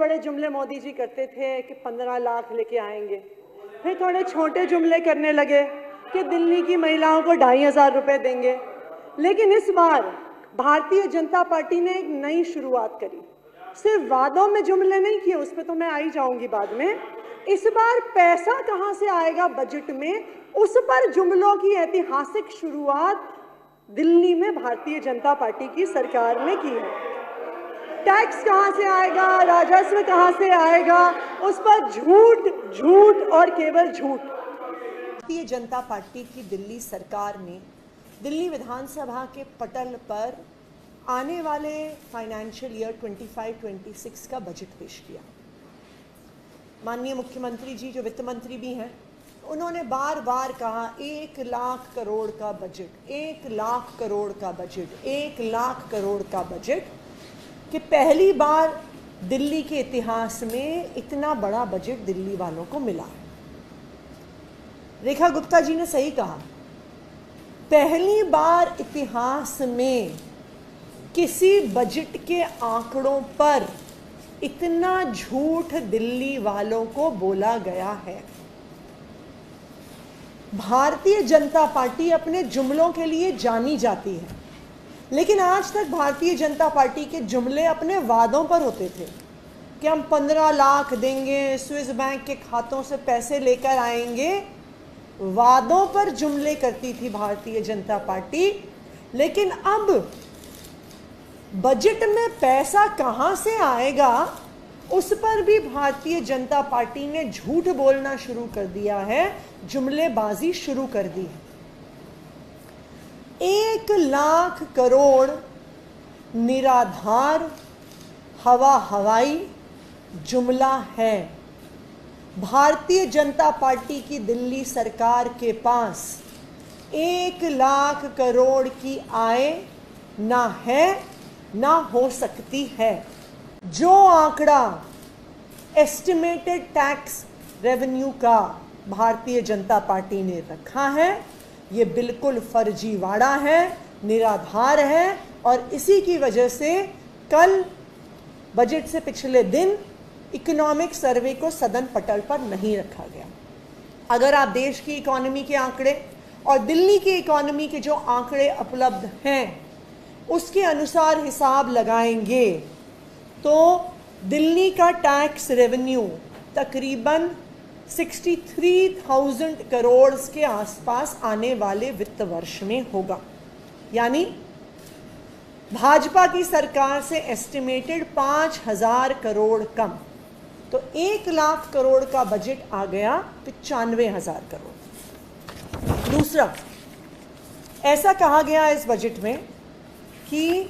बड़े जुमले मोदी जी करते थे कि 15 लाख लेके आएंगे, फिर थोड़े छोटे जुमले करने लगे कि दिल्ली की महिलाओं को 2,500 रुपये देंगे। लेकिन इस बार भारतीय जनता पार्टी ने एक नई शुरुआत करी। सिर्फ वादों में जुमले नहीं किए, उस पर तो मैं आई जाऊंगी बाद में। इस बार पैसा कहां से आएगा बजट में, उस पर जुमलों की ऐतिहासिक शुरुआत दिल्ली में भारतीय जनता पार्टी की सरकार ने की है। टैक्स कहां से आएगा, राजस्व कहां से आएगा, उस पर झूठ झूठ और केवल झूठ। भारतीय जनता पार्टी की दिल्ली सरकार ने दिल्ली विधानसभा के पटल पर आने वाले फाइनेंशियल ईयर 25-26 का बजट पेश किया। माननीय मुख्यमंत्री जी जो वित्त मंत्री भी हैं, उन्होंने बार बार कहा 1 लाख करोड़ का बजट, 1 लाख करोड़ का बजट, 1 लाख करोड़ का बजट, कि पहली बार दिल्ली के इतिहास में इतना बड़ा बजट दिल्ली वालों को मिला है। रेखा गुप्ता जी ने सही कहा, पहली बार इतिहास में किसी बजट के आंकड़ों पर इतना झूठ दिल्ली वालों को बोला गया है। भारतीय जनता पार्टी अपने जुमलों के लिए जानी जाती है, लेकिन आज तक भारतीय जनता पार्टी के जुमले अपने वादों पर होते थे कि हम 15 लाख देंगे, स्विस बैंक के खातों से पैसे लेकर आएंगे। वादों पर जुमले करती थी भारतीय जनता पार्टी, लेकिन अब बजट में पैसा कहां से आएगा उस पर भी भारतीय जनता पार्टी ने झूठ बोलना शुरू कर दिया है, जुमलेबाजी शुरू कर दी है। 1 लाख करोड़ निराधार हवा हवाई जुमला है। भारतीय जनता पार्टी की दिल्ली सरकार के पास 1 लाख करोड़ की आय ना है ना हो सकती है। जो आंकड़ा एस्टिमेटेड टैक्स रेवेन्यू का भारतीय जनता पार्टी ने रखा है, ये बिल्कुल फर्जीवाड़ा है, निराधार है, और इसी की वजह से कल बजट से पिछले दिन इकोनॉमिक सर्वे को सदन पटल पर नहीं रखा गया। अगर आप देश की इकोनॉमी के आंकड़े और दिल्ली की इकोनॉमी के जो आंकड़े उपलब्ध हैं उसके अनुसार हिसाब लगाएंगे तो दिल्ली का टैक्स रेवेन्यू तकरीबन 63,000 करोड़ के आसपास आने वाले वित्त वर्ष में होगा। यानी भाजपा की सरकार से एस्टिमेटेड 5,000 करोड़ कम, तो 1 लाख करोड़ का बजट आ गया 95,000 करोड़। दूसरा, ऐसा कहा गया इस बजट में कि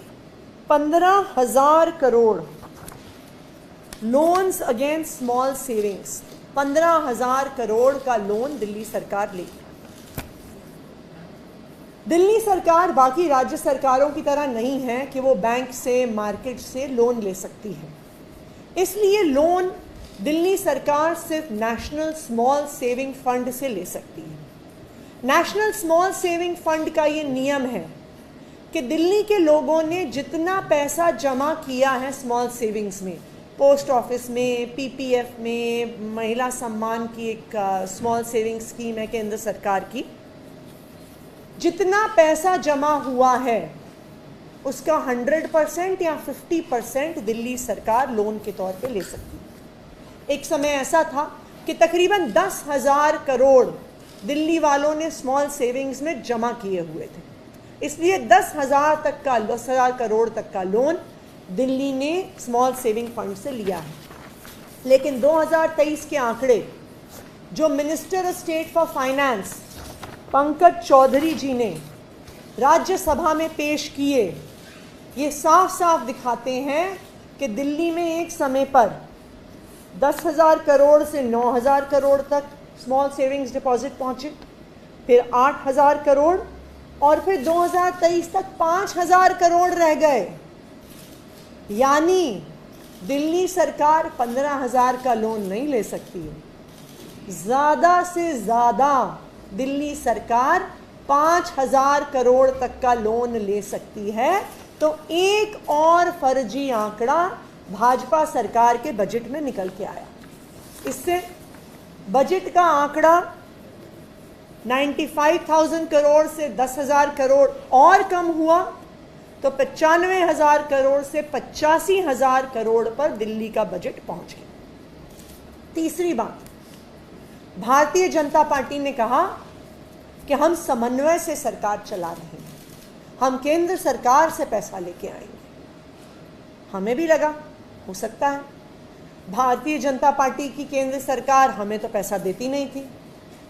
15,000 crore loans against small savings, 15,000 crore का लोन दिल्ली सरकार लेगी। दिल्ली सरकार बाकी राज्य सरकारों की तरह नहीं है कि वो बैंक से, मार्केट से लोन ले सकती है, इसलिए लोन दिल्ली सरकार सिर्फ नेशनल स्मॉल सेविंग फंड से ले सकती है। नेशनल स्मॉल सेविंग फंड का ये नियम है कि दिल्ली के लोगों ने जितना पैसा जमा किया है स्मॉल सेविंग्स में, पोस्ट ऑफिस में, पीपीएफ में, महिला सम्मान की एक स्मॉल सेविंग स्कीम है केंद्र सरकार की, जितना पैसा जमा हुआ है उसका 100% या 50% दिल्ली सरकार लोन के तौर पे ले सकती है। एक समय ऐसा था कि तकरीबन 10,000 करोड़ दिल्ली वालों ने स्मॉल सेविंग्स में जमा किए हुए थे, इसलिए 10,000 करोड़ तक का लोन दिल्ली ने स्मॉल सेविंग फंड से लिया है। लेकिन 2023 के आंकड़े जो minister state for finance Pankaj Chaudhary ji ने राज्यसभा में पेश किए, ये साफ साफ दिखाते हैं कि दिल्ली में एक समय पर 10,000 करोड़ से 9,000 करोड़ तक स्मॉल सेविंग्स डिपॉजिट पहुंचे, फिर 8,000 करोड़, और फिर 2023 तक 5,000 करोड़ रह गए। यानी दिल्ली सरकार 15,000 का लोन नहीं ले सकती है, ज़्यादा से ज़्यादा दिल्ली सरकार 5,000 करोड़ तक का लोन ले सकती है। तो एक और फर्जी आंकड़ा भाजपा सरकार के बजट में निकल के आया। इससे बजट का आंकड़ा 95,000 करोड़ से 10,000 करोड़ और कम हुआ तो 95,000 करोड़ से 85,000 करोड़ पर दिल्ली का बजट पहुंच गया। तीसरी बात, भारतीय जनता पार्टी ने कहा कि हम समन्वय से सरकार चला रहे हैं, हम केंद्र सरकार से पैसा लेके आएंगे। हमें भी लगा हो सकता है, भारतीय जनता पार्टी की केंद्र सरकार हमें तो पैसा देती नहीं थी,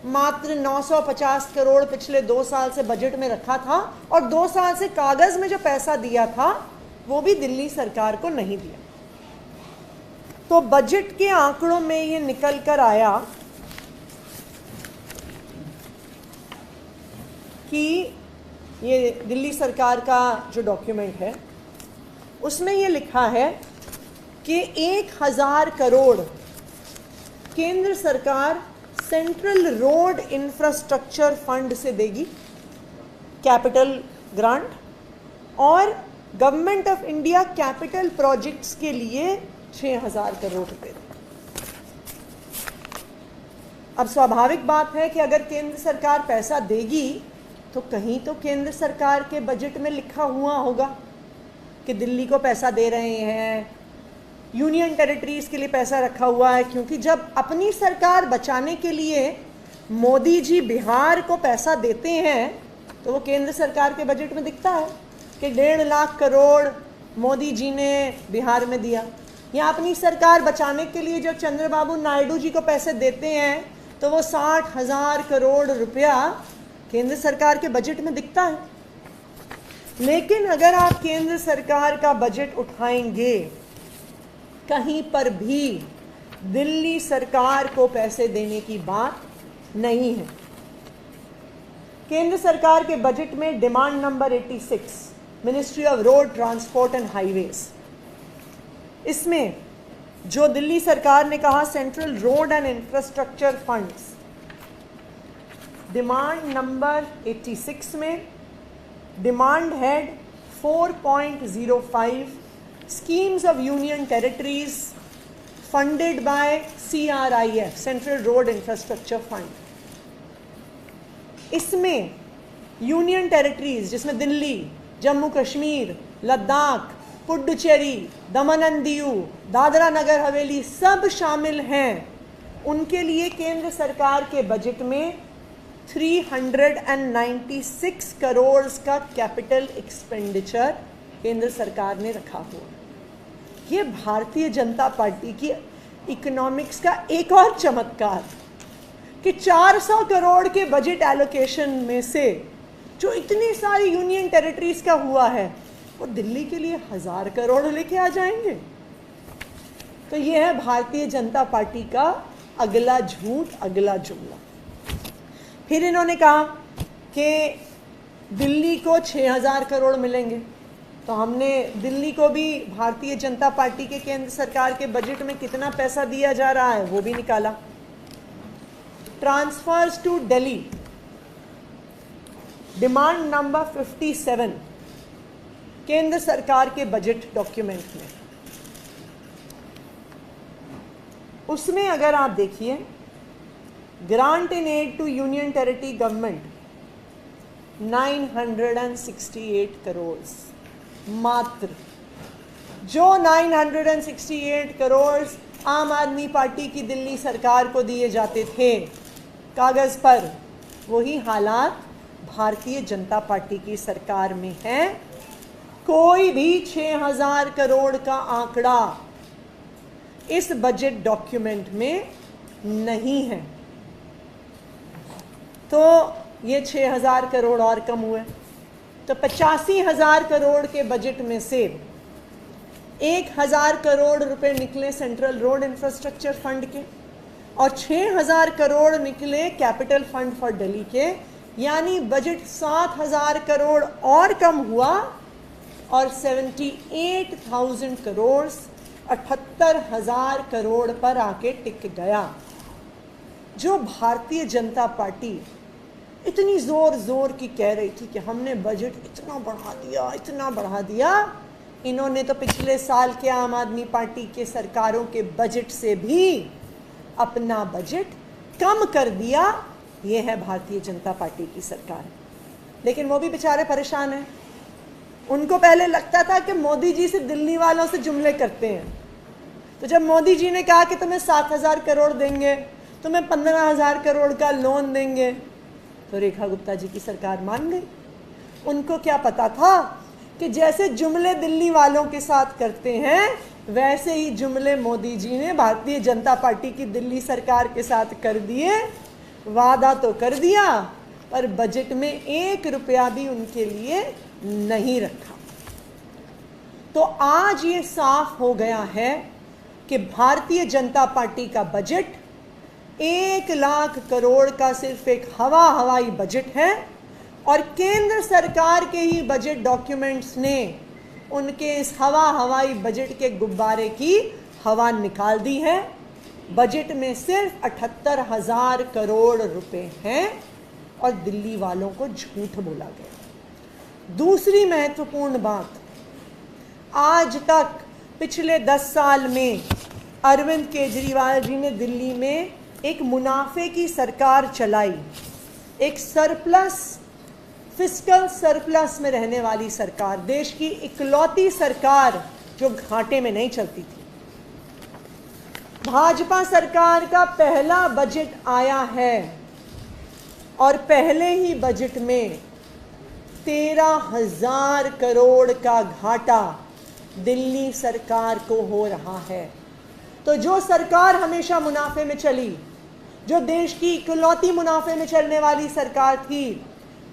मात्र 950 करोड़ पिछले 2 साल से बजट में रखा था और 2 साल से कागज में जो पैसा दिया था वो भी दिल्ली सरकार को नहीं दिया। तो बजट के आंकड़ों में ये निकल कर आया कि ये दिल्ली सरकार का जो डॉक्यूमेंट है उसमें ये लिखा है कि 1,000 करोड़ केंद्र सरकार सेंट्रल रोड इंफ्रास्ट्रक्चर फंड से देगी, कैपिटल ग्रांट, और government of India capital projects के लिए 6,000 करोड़ रुपए। अब स्वाभाविक बात है कि अगर केंद्र सरकार पैसा देगी तो कहीं तो केंद्र सरकार के बजट में लिखा हुआ होगा कि दिल्ली को पैसा दे रहे हैं, यूनियन टेरिटरीज के लिए पैसा रखा हुआ है। क्योंकि जब अपनी सरकार बचाने के लिए मोदी जी बिहार को पैसा देते हैं तो वो केंद्र सरकार के बजट में दिखता है कि 1.5 लाख करोड़ मोदी जी ने बिहार में दिया। या अपनी सरकार बचाने के लिए जब चंद्रबाबू नायडू जी को पैसे देते हैं तो वो 60,000 करोड़ रुपया केंद्र सरकार के बजट में दिखता है। लेकिन अगर आप केंद्र सरकार का बजट उठाएंगे, कहीं पर भी दिल्ली सरकार को पैसे देने की बात नहीं है। केंद्र सरकार के बजट में demand number 86, ministry of road transport and highways, इसमें जो दिल्ली सरकार ने कहा central road and infrastructure funds, demand number 86 में demand head 4.05 schemes of union territories funded by CRIF, Central Road Infrastructure Fund. इसमें यूनियन टेरिटरीज जिसमें दिल्ली, जम्मू कश्मीर, लद्दाख, पुडुचेरी, दमन and Diu, Dadra Nagar Haveli सब शामिल हैं। उनके लिए केंद्र सरकार के बजट में 396 करोड़ का कैपिटल एक्सपेंडिचर केंद्र सरकार ने रखा हुआ। ये भारतीय जनता पार्टी की इकोनॉमिक्स का एक और चमत्कार कि 400 करोड़ के बजट एलोकेशन में से जो इतनी सारी यूनियन टेरिटरीज का हुआ है वो दिल्ली के लिए 1,000 करोड़ लेके आ जाएंगे। तो ये है भारतीय जनता पार्टी का अगला झूठ, अगला जुमला। फिर इन्होंने कहा कि दिल्ली को 6,000 करोड़ मिलेंगे, तो हमने दिल्ली को भी भारतीय जनता पार्टी के केंद्र सरकार के बजट में कितना पैसा दिया जा रहा है वो भी निकाला। Transfers to Delhi, demand number 57 केंद्र सरकार के बजट डॉक्यूमेंट में, उसमें अगर आप देखिए grant in aid to union territory government 968 crore, मात्र जो 968 करोड़ आम आदमी पार्टी की दिल्ली सरकार को दिए जाते थे कागज पर, वही हालात भारतीय जनता पार्टी की सरकार में है। कोई भी 6,000 करोड़ का आंकड़ा इस बजट डॉक्यूमेंट में नहीं है। तो ये 6,000 करोड़ और कम हुए, तो 85,000 करोड़ के बजट में से 1,000 करोड़ रुपए निकले सेंट्रल रोड इंफ्रास्ट्रक्चर फंड के और 6,000 करोड़ निकले कैपिटल फंड फॉर दिल्ली के, यानी बजट 7,000 करोड़ और कम हुआ और 78,000 करोड़ 78,000 करोड़ पर आके टिक गया। जो भारतीय जनता पार्टी इतनी जोर जोर की कह रही थी कि हमने बजट इतना बढ़ा दिया, इन्होंने तो पिछले साल के आम आदमी पार्टी के सरकारों के बजट से भी अपना बजट कम कर दिया। ये है भारतीय जनता पार्टी की सरकार। लेकिन वो भी बेचारे परेशान हैं। उनको पहले लगता था कि मोदी जी से दिल्ली वालों से जुमले करते हैं, तो जब मोदी जी ने कहा कि तुम्हें 7,000 करोड़ देंगे, तुम्हें 15,000 करोड़ का लोन देंगे, तो रेखा गुप्ता जी की सरकार मान गई। उनको क्या पता था कि जैसे जुमले दिल्ली वालों के साथ करते हैं, वैसे ही जुमले मोदी जी ने भारतीय जनता पार्टी की दिल्ली सरकार के साथ कर दिए। वादा तो कर दिया, पर बजट में 1 रुपया भी उनके लिए नहीं रखा। तो आज ये साफ हो गया है कि भारतीय जनता पार्टी का बजट 1 लाख करोड़ का सिर्फ एक हवाई बजट है, और केंद्र सरकार के ही बजट डॉक्यूमेंट्स ने उनके इस हवाई बजट के गुब्बारे की हवा निकाल दी है। बजट में सिर्फ 78,000 करोड़ रुपए हैं और दिल्ली वालों को झूठ बोला गया। दूसरी महत्वपूर्ण बात, आज तक पिछले 10 साल में अरविंद केजरीवाल जी ने दिल्ली में एक मुनाफे की सरकार चलाई, एक फिस्कल सरप्लस में रहने वाली सरकार, देश की इकलौती सरकार जो घाटे में नहीं चलती थी। भाजपा सरकार का पहला बजट आया है और पहले ही बजट में 13,000 करोड़ का घाटा दिल्ली सरकार को हो रहा है। तो जो सरकार हमेशा मुनाफे में चली, जो देश की इकलौती मुनाफे में चलने वाली सरकार थी,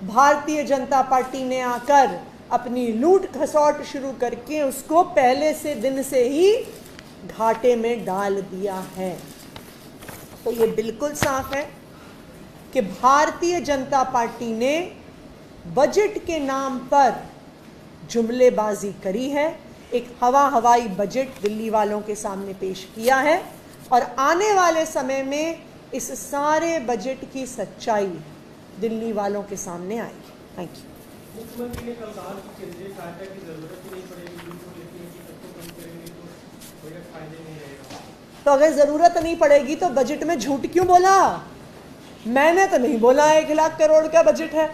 भारतीय जनता पार्टी ने आकर अपनी लूट खसौट शुरू करके उसको पहले से दिन से ही घाटे में डाल दिया है। तो ये बिल्कुल साफ है कि भारतीय जनता पार्टी ने बजट के नाम पर जुमलेबाजी करी है, एक हवाई बजट दिल्ली वालों के सामने पेश किया है, और आने वाले समय में इस सारे बजट की सच्चाई दिल्ली वालों के सामने आएगी। Thank you. मुख्यमंत्री ने कल कहा कि केंद्रीय सहायता की जरूरत ही नहीं पड़ेगी, बिल्कुल लेकिन सबको कम करेंगे तो कोई फायदा नहीं रहेगा। तो अगर जरूरत नहीं पड़ेगी तो बजट में झूठ क्यों बोला? मैंने तो नहीं बोला 1 लाख करोड़ का बजट है।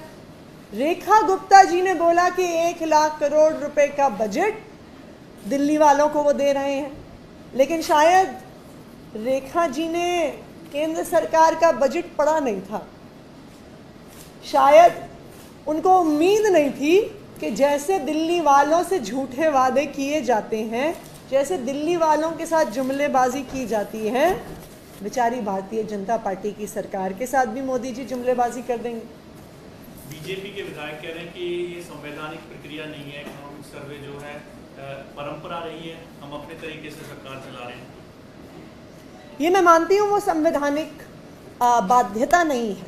रेखा गुप्ता जी ने बोला कि 1 लाख करोड़ रुपए का बजट दिल्ली वालों को वो दे रहे हैं, लेकिन शायद रेखा जी ने केंद्र सरकार का बजट पढ़ा नहीं था। शायद उनको उम्मीद नहीं थी कि जैसे दिल्ली वालों से झूठे वादे किए जाते हैं, जैसे दिल्ली वालों के साथ जुमलेबाजी की जाती है, बेचारी भारतीय जनता पार्टी की सरकार के साथ भी मोदी जी जुमलेबाजी कर देंगे। बीजेपी के विधायक कह रहे हैं कि ये संवैधानिक प्रक्रिया नहीं है, इकोनॉमिक सर्वे जो है परंपरा रही है, हम अपने तरीके से सरकार चला रहे हैं। ये मैं मानती हूँ वो संवैधानिक बाध्यता नहीं है,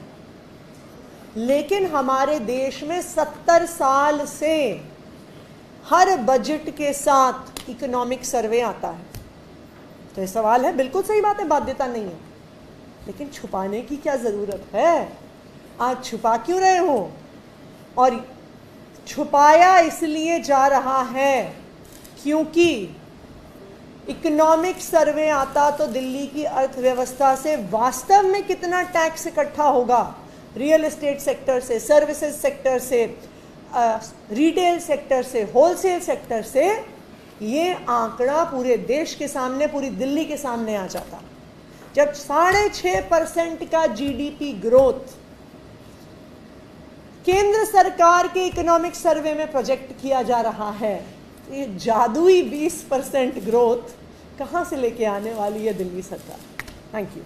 लेकिन हमारे देश में 70 साल से हर बजट के साथ इकोनॉमिक सर्वे आता है। तो ये सवाल है, बिल्कुल सही बात है, बाध्यता नहीं है, लेकिन छुपाने की क्या ज़रूरत है? आज छुपा क्यों रहे हो? और छुपाया इसलिए जा रहा है क्योंकि इकोनॉमिक सर्वे आता तो दिल्ली की अर्थव्यवस्था से वास्तव में कितना टैक्स इकट्ठा होगा, रियल एस्टेट सेक्टर से, सर्विसेज सेक्टर से, रिटेल सेक्टर से, होलसेल सेक्टर से, ये आंकड़ा पूरे देश के सामने, पूरी दिल्ली के सामने आ जाता। जब 6.5% का जीडीपी ग्रोथ केंद्र सरकार के इकोनॉमिक सर्वे में प्रोजेक्ट किया जा रहा है, तो ये जादुई 20% ग्रोथ कहाँ से लेके आने वाली है दिल्ली सरकार? Thank you.